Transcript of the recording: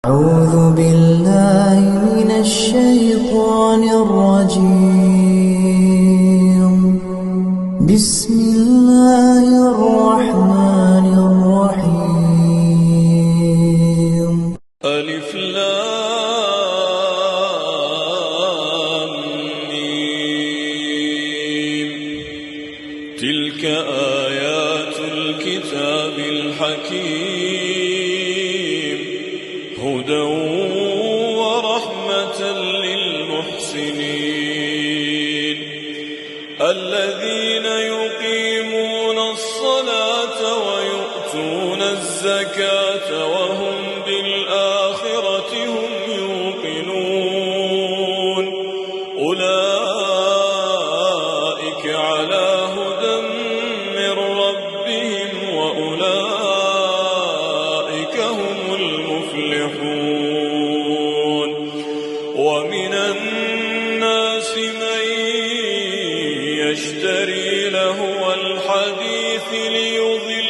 أعوذ بالله من الشيطان الرجيم. بسم الله الرحمن الرحيم. ألف لام ميم. تلك آيات الكتاب الحكيم هدى ورحمة للمحسنين الذين يقيمون الصلاة ويؤتون الزكاة وهم بالآخرة هم يوقنون أولئك على هدى من ربهم وأولئك هم المفلحون. ومن الناس من يشتري لهو الحديث ليضل